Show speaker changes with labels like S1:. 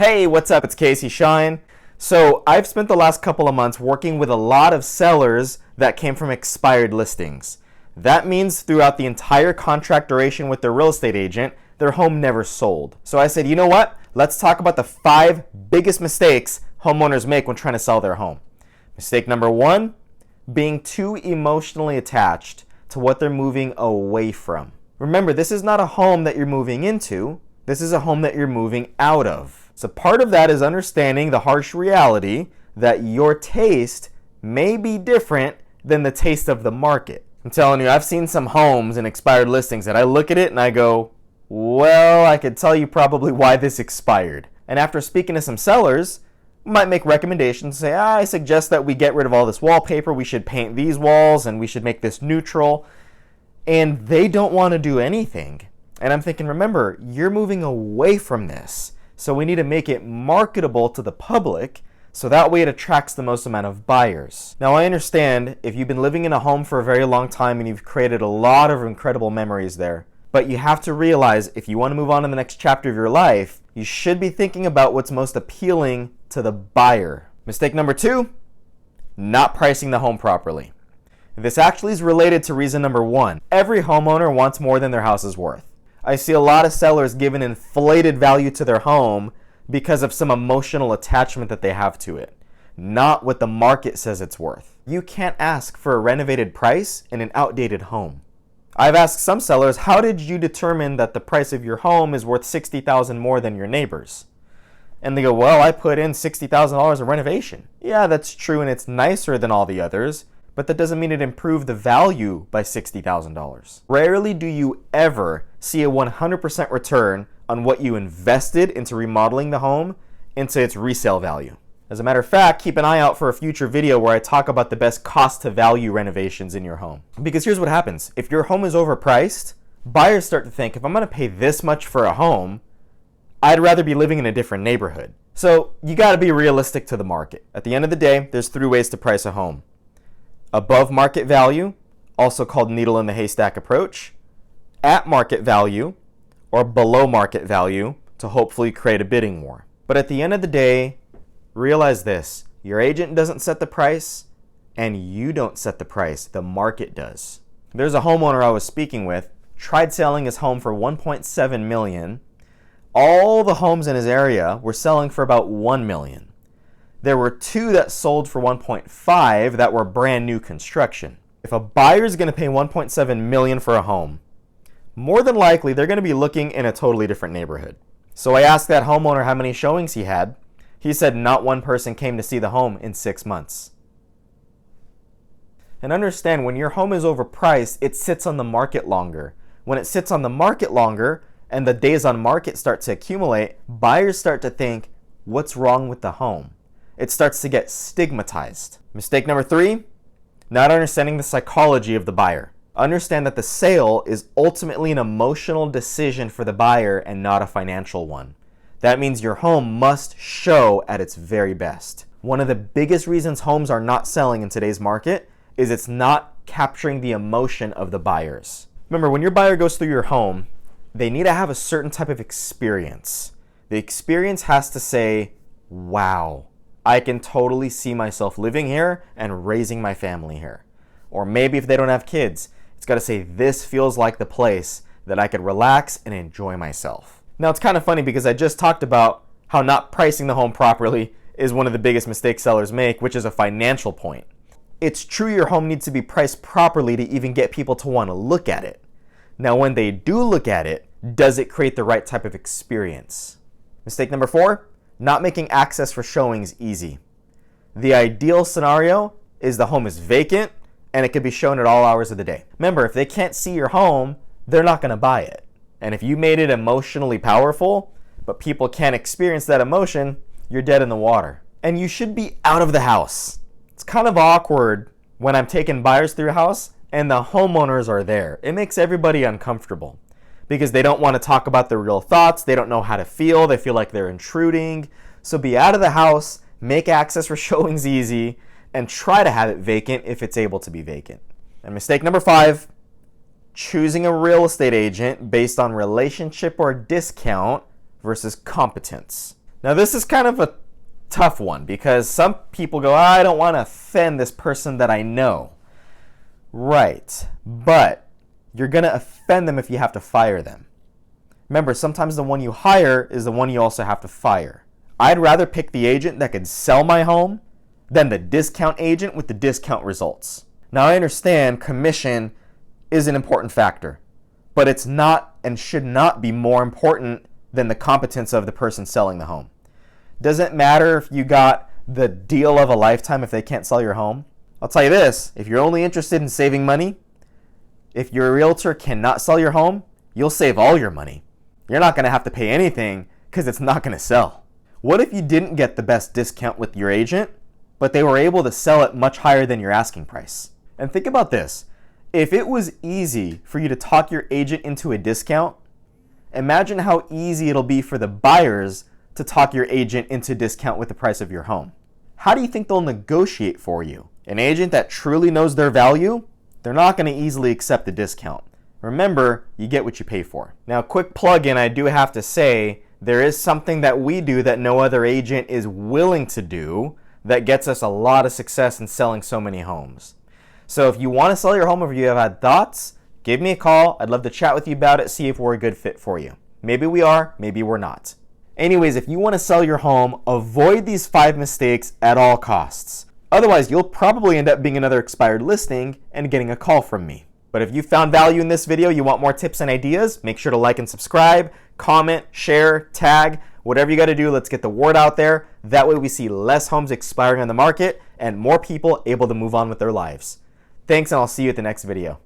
S1: Hey, what's up? It's Casey Shine. So I've spent the last couple of months working with a lot of sellers that came from expired listings. That means throughout the entire contract duration with their real estate agent, their home never sold. So I said, you know what? Let's talk about the 5 biggest mistakes homeowners make when trying to sell their home. Mistake number 1, being too emotionally attached to what they're moving away from. Remember, this is not a home that you're moving into. This is a home that you're moving out of. So part of that is understanding the harsh reality that your taste may be different than the taste of the market. I'm telling you, I've seen some homes and expired listings that I look at it and I go, well, I could tell you probably why this expired. And after speaking to some sellers, we might make recommendations, say, I suggest that we get rid of all this wallpaper, we should paint these walls, and we should make this neutral. And they don't want to do anything. And I'm thinking, remember, you're moving away from this. So we need to make it marketable to the public so that way it attracts the most amount of buyers. Now I understand if you've been living in a home for a very long time and you've created a lot of incredible memories there, but you have to realize if you want to move on to the next chapter of your life, you should be thinking about what's most appealing to the buyer. Mistake number 2, not pricing the home properly. This actually is related to reason number 1. Every homeowner wants more than their house is worth. I see a lot of sellers give an inflated value to their home because of some emotional attachment that they have to it, not what the market says it's worth. You can't ask for a renovated price in an outdated home. I've asked some sellers, how did you determine that the price of your home is worth $60,000 more than your neighbor's? And they go, well, I put in $60,000 of renovation. Yeah, that's true, and it's nicer than all the others, but that doesn't mean it improved the value by $60,000. Rarely do you ever see a 100% return on what you invested into remodeling the home into its resale value. As a matter of fact, keep an eye out for a future video where I talk about the best cost to value renovations in your home. Because here's what happens. If your home is overpriced, buyers start to think, if I'm going to pay this much for a home, I'd rather be living in a different neighborhood. So you got to be realistic to the market. At the end of the day, there's 3 ways to price a home. Above market value, also called needle in the haystack approach, at market value, or below market value to hopefully create a bidding war. But at the end of the day, realize this, your agent doesn't set the price and you don't set the price, the market does. There's a homeowner I was speaking with, tried selling his home for $1.7 million. All the homes in his area were selling for about $1 million. There were 2 that sold for 1.5 that were brand new construction. If a buyer is going to pay 1.7 million for a home, more than likely they're going to be looking in a totally different neighborhood. So I asked that homeowner how many showings he had. He said not one person came to see the home in 6 months. And understand, when your home is overpriced, it sits on the market longer. When it sits on the market longer and the days on market start to accumulate, buyers start to think, what's wrong with the home? It starts to get stigmatized. Mistake number 3, not understanding the psychology of the buyer. Understand that the sale is ultimately an emotional decision for the buyer and not a financial one. That means your home must show at its very best. One of the biggest reasons homes are not selling in today's market is it's not capturing the emotion of the buyers. Remember, when your buyer goes through your home, they need to have a certain type of experience. The experience has to say, wow, I can totally see myself living here and raising my family here. Or maybe if they don't have kids, it's got to say, this feels like the place that I could relax and enjoy myself. Now, it's kind of funny because I just talked about how not pricing the home properly is one of the biggest mistakes sellers make, which is a financial point. It's true your home needs to be priced properly to even get people to want to look at it. Now, when they do look at it, does it create the right type of experience? Mistake number 4, not making access for showings easy. The ideal scenario is the home is vacant and it can be shown at all hours of the day. Remember, if they can't see your home, they're not going to buy it. And if you made it emotionally powerful, but people can't experience that emotion, you're dead in the water. And you should be out of the house. It's kind of awkward when I'm taking buyers through a house and the homeowners are there. It makes everybody uncomfortable because they don't want to talk about their real thoughts. They don't know how to feel. They feel like they're intruding. So be out of the house, make access for showings easy, and try to have it vacant if it's able to be vacant. And mistake number 5, choosing a real estate agent based on relationship or discount versus competence. Now, this is kind of a tough one because some people go, I don't want to offend this person that I know. Right, but you're going to offend them if you have to fire them. Remember, sometimes the one you hire is the one you also have to fire. I'd rather pick the agent that could sell my home than the discount agent with the discount results. Now, I understand commission is an important factor, but it's not and should not be more important than the competence of the person selling the home. Doesn't matter if you got the deal of a lifetime if they can't sell your home. I'll tell you this, if you're only interested in saving money, if your realtor cannot sell your home, you'll save all your money. You're not going to have to pay anything because it's not going to sell. What if you didn't get the best discount with your agent, but they were able to sell it much higher than your asking price? And think about this. If it was easy for you to talk your agent into a discount, imagine how easy it'll be for the buyers to talk your agent into a discount with the price of your home. How do you think they'll negotiate for you? An agent that truly knows their value, they're not going to easily accept a discount. Remember, you get what you pay for. Now, quick plug-in, I do have to say, there is something that we do that no other agent is willing to do that gets us a lot of success in selling so many homes. So if you want to sell your home or if you have had thoughts, give me a call. I'd love to chat with you about it, see if we're a good fit for you. Maybe we are, maybe we're not. Anyways, if you want to sell your home, avoid these 5 mistakes at all costs. Otherwise, you'll probably end up being another expired listing and getting a call from me. But if you found value in this video, you want more tips and ideas, make sure to like and subscribe, comment, share, tag, whatever you got to do. Let's get the word out there. That way we see less homes expiring on the market and more people able to move on with their lives. Thanks, and I'll see you at the next video.